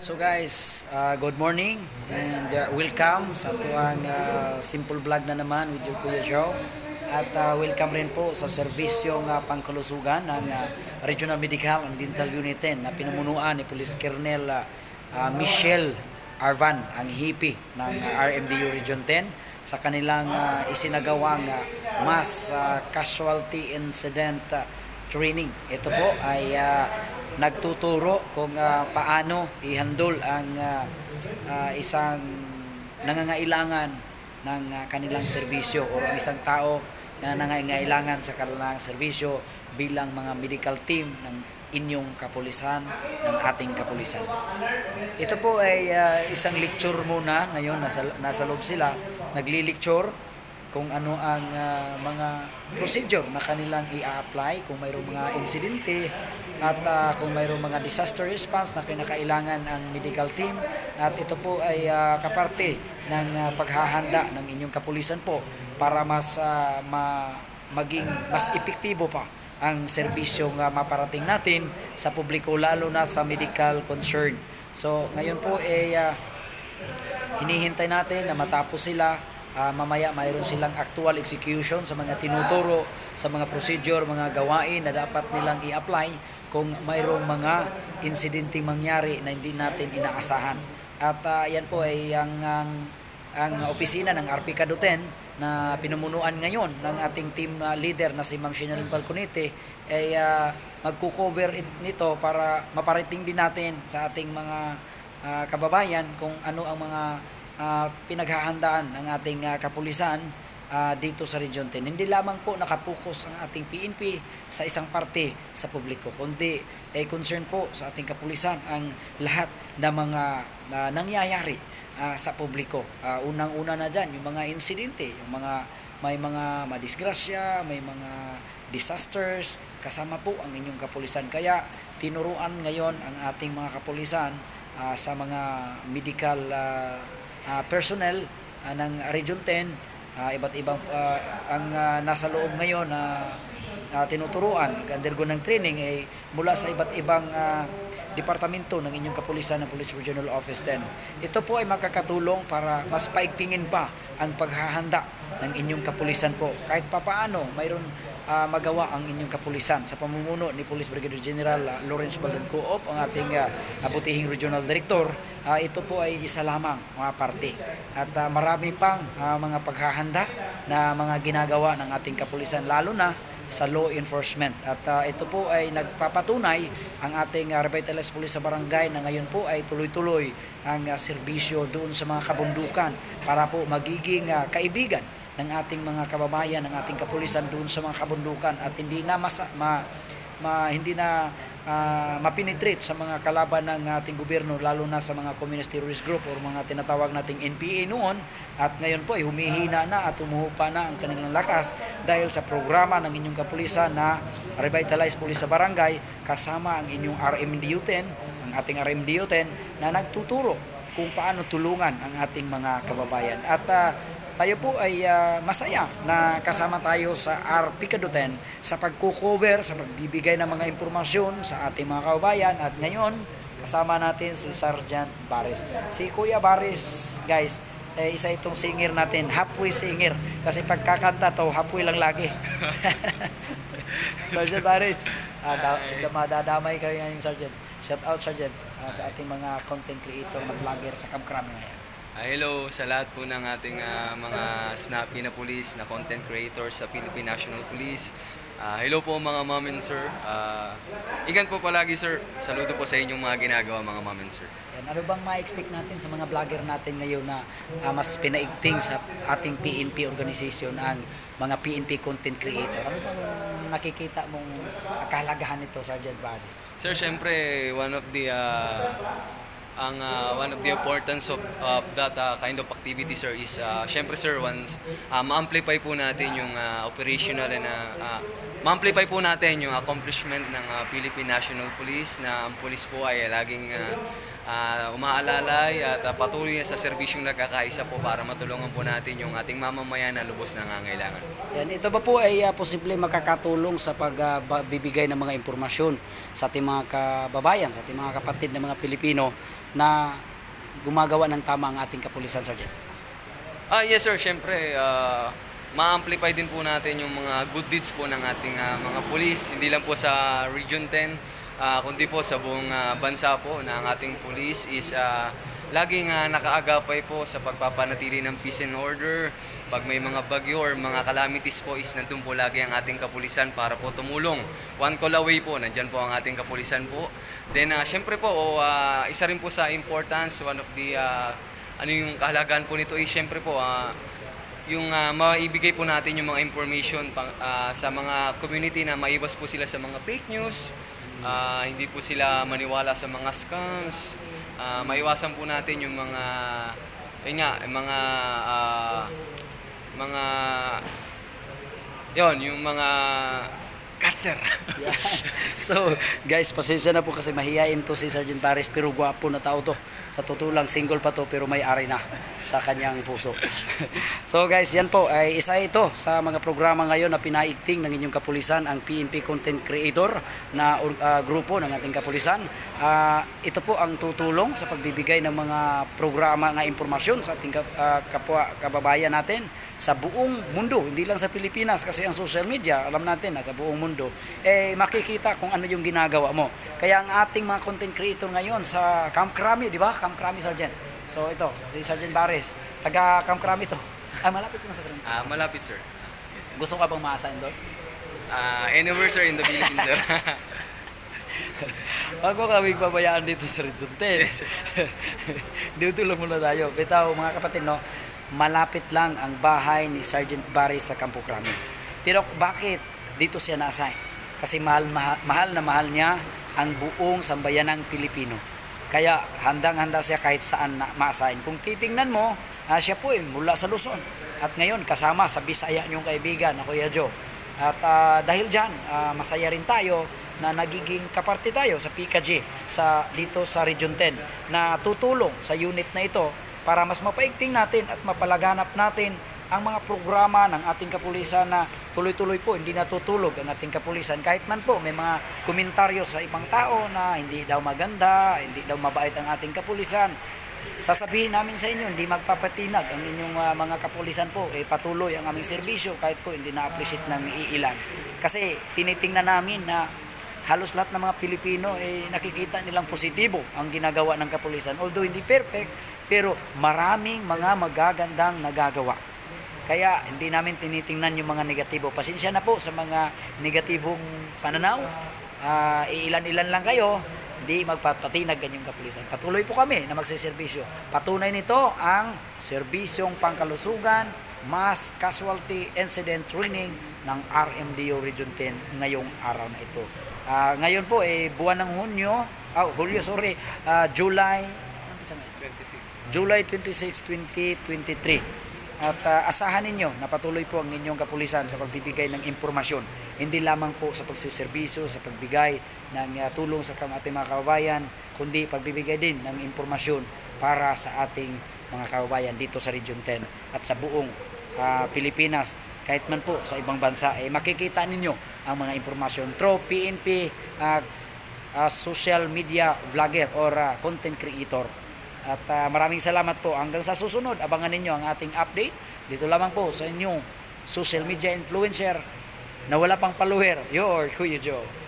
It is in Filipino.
So guys, good morning and welcome sa tuwang simple vlog na naman with your Kuya Joe. At welcome rin po sa serbisyong pangkalusugan ng Regional Medical and Dental Unit 10 na pinumunuan ni Police Colonel Michelle Arvan, ang hipi ng RMDU Region 10 sa kanilang isinagawang mass casualty incident training. Ito po ay nagtuturo kung paano ihandle ang isang nangangailangan ng kanilang serbisyo o ang isang tao na nangangailangan sa kanilang serbisyo bilang mga medical team ng inyong kapulisan, ng ating kapulisan. Ito po ay isang lecture muna. Ngayon nasa loob sila, nagli-lecture kung ano ang mga procedure na kanilang i-apply kung mayroong mga insidente at kung mayroong mga disaster response na kinakailangan ang medical team. At ito po ay kaparte ng paghahanda ng inyong kapulisan po para maging mas epektibo pa ang serbisyong maparating natin sa publiko, lalo na sa medical concern. So ngayon po ay hinihintay natin na matapos sila. Mamaya mayroon silang actual execution sa mga tinuturo, sa mga procedure, mga gawain na dapat nilang i-apply kung mayroong mga insidenteng mangyari na hindi natin inaasahan. At yan po ay ang opisina ng RP Kaduten na pinumunuan ngayon ng ating team leader na si Ma'am Sherilyn Falconete ay magko-cover nito para maparating din natin sa ating mga kababayan kung ano ang mga pinaghahandaan ng ating kapulisan dito sa Region 10. Hindi lamang po nakapokus ang ating PNP sa isang parte sa publiko, kundi ay concern po sa ating kapulisan ang lahat ng mga nangyayari sa publiko. Unang-una na dyan, yung mga insidente, may mga madisgrasya, may mga disasters, kasama po ang inyong kapulisan. Kaya tinuruan ngayon ang ating mga kapulisan sa mga medical personnel ng Region 10, iba't ibang ang nasa loob ngayon na tinuturuan, nag-undergo ng training ay mula sa iba't ibang departamento ng inyong kapulisan ng Police Regional Office 10. Ito po ay makakatulong para mas paigtingin pa ang paghahanda ng inyong kapulisan po. Kahit papaano mayroon magawa ang inyong kapulisan sa pamumuno ni Police Brigadier General Lawrence Baldancoop, ang ating butihing Regional Director. Ito po ay isa lamang mga parte at marami pang mga paghahanda na mga ginagawa ng ating kapulisan, lalo na sa law enforcement. At ito po ay nagpapatunay ang ating revitalized police sa barangay na ngayon po ay tuloy-tuloy ang serbisyo doon sa mga kabundukan para po magiging kaibigan ng ating mga kababayan, ng ating kapulisan doon sa mga kabundukan at hindi na mapenetrate sa mga kalaban ng ating gobyerno, lalo na sa mga communist terrorist group o mga tinatawag nating NPA noon. At ngayon po ay humihina na at umuhupa na ang kanilang lakas dahil sa programa ng inyong kapulisan na Revitalized Police sa Barangay, kasama ang inyong RMDU 10, ang ating RMDU 10 na nagtuturo kung paano tulungan ang ating mga kababayan. At tayo po ay masaya na kasama tayo sa RP Kaduten sa pagko-cover, sa pagbibigay ng mga impormasyon sa ating mga kababayan. At ngayon, kasama natin si Sergeant Baris. Si Kuya Baris, guys, isa itong singer natin, halfway singer. Kasi pagkakanta to, halfway lang lagi. Sergeant Baris, madadamay kayo ngayon, Sergeant. Shout out, Sergeant, sa ating mga content creator na vlogger sa Camp Crame ngayon. Hello sa lahat po ng ating mga snappy na police, na content creators sa Philippine National Police. Hello po mga ma'am and sir. Ingat po palagi sir. Saludo po sa inyong mga ginagawa mga ma'am and sir. Ano bang ma-expect natin sa mga vlogger natin ngayon na mas pinaigting sa ating PNP organization ang mga PNP content creator? Ano bang nakikita mong kahalagahan nito, Sergeant Baris? Sir, syempre one of the importance of that kind of activity sir is syempre sir, once ma-amplify po natin yung operational and ma-amplify po natin yung accomplishment ng Philippine National Police, na ang police po ay laging umaalalay at patuloy na sa serbisyong nagkakaisa po para matulungan po natin yung ating mamamayan na lubos na nangangailangan. Yan, ito ba po ay posible makakatulong sa pagbibigay ng mga impormasyon sa ating mga kababayan, sa ating mga kapatid na mga Pilipino na gumagawa ng tama ang ating kapulisan, Sergeant? Yes sir, syempre ma-amplify din po natin yung mga good deeds po ng ating mga pulis, hindi lang po sa Region 10, kundi po sa buong bansa po na ang ating pulis is laging nakaagapay po sa pagpapanatili ng peace and order. Pag may mga bagyo or mga calamities po is nandun po lagi ang ating kapulisan para po tumulong. One call away po, nandyan po ang ating kapulisan po. Then syempre po, isa rin po sa importance, one of the ano yung kahalagaan po nito is syempre po yung maibigay po natin yung mga information sa mga community na maiwas po sila sa mga fake news, hindi po sila maniwala sa mga scams, maiwasan po natin yung mga yun nga, yung mga cancer. Yeah. So, guys, pasensya na po kasi mahihain to si Sergeant Paris, pero gwapo na tao to. Sa totoo lang, single pa to pero may ari na sa kanyang puso. So guys, yan po ay isa ito sa mga programa ngayon na pinaigting ng inyong kapulisan, ang PNP Content Creator na grupo ng ating kapulisan. Ito po ang tutulong sa pagbibigay ng mga programa ng impormasyon sa ating kapwa kababayan natin sa buong mundo, hindi lang sa Pilipinas, kasi ang social media, alam natin, sa buong mundo, makikita kung ano yung ginagawa mo. Kaya ang ating mga content creator ngayon sa Camp Crame, di ba? Camp Crame, Sergeant. So ito, si Sergeant Bares, taga Camp Crame ito. Malapit mo sa Camp Crame. Malapit sir. Yes, sir. Gusto ka bang ma-assign doon? Anywhere sir in the Philippines sir. Wag ko kaming pabayaan dito sa Region 10. Yes, sir. Dito lang muna tayo. Bitaw, mga kapatid, no, malapit lang ang bahay ni Sergeant Bares sa Campo Crame. Pero bakit dito siya na-assign? Kasi mahal na mahal niya ang buong sambayanang Pilipino. Kaya handang-handa siya kahit saan na ma-assign. Kung titingnan mo, siya po mula sa Luzon. At ngayon kasama sa Bisaya niyong kaibigan na Kuya Joe. At dahil dyan, masaya rin tayo na nagiging kaparte tayo sa PKG dito sa Region 10 na tutulong sa unit na ito para mas mapaigting natin at mapalaganap natin ang mga programa ng ating kapulisan na tuloy-tuloy po hindi natutulog ang ating kapulisan. Kahit man po may mga komentaryo sa ibang tao na hindi daw maganda, hindi daw mabait ang ating kapulisan, sasabihin namin sa inyo, hindi magpapatinag ang inyong mga kapulisan po. Patuloy ang aming serbisyo kahit po hindi na-appreciate ng iilan. Kasi tinitingnan namin na halos lahat ng mga Pilipino nakikita nilang positibo ang ginagawa ng kapulisan. Although hindi perfect, pero maraming mga magagandang nagagawa. Kaya hindi namin tinitingnan yung mga negatibo. Pasensya na po sa mga negatibong pananaw. Ilan-ilan lang kayo, hindi magpapatinag ganyang kapulisan. Patuloy po kami na magsiservisyo. Patunay nito ang serbisyong pangkalusugan, Mass Casualty Incident Training ng RMDO Region 10 ngayong araw na ito. Ngayon po buwan ng July 26, 2023. At asahan ninyo na patuloy po ang inyong kapulisan sa pagbibigay ng impormasyon. Hindi lamang po sa pagsiservisyo, sa pagbigay ng tulong sa ating mga kababayan, kundi pagbibigay din ng impormasyon para sa ating mga kababayan dito sa Region 10 at sa buong Pilipinas. Kahit man po sa ibang bansa, makikita ninyo ang mga impormasyon through PNP social media vlogger or content creator. At maraming salamat po. Hanggang sa susunod, abangan ninyo ang ating update. Dito lamang po sa inyong social media influencer na wala pang follower, your Kuya Joe.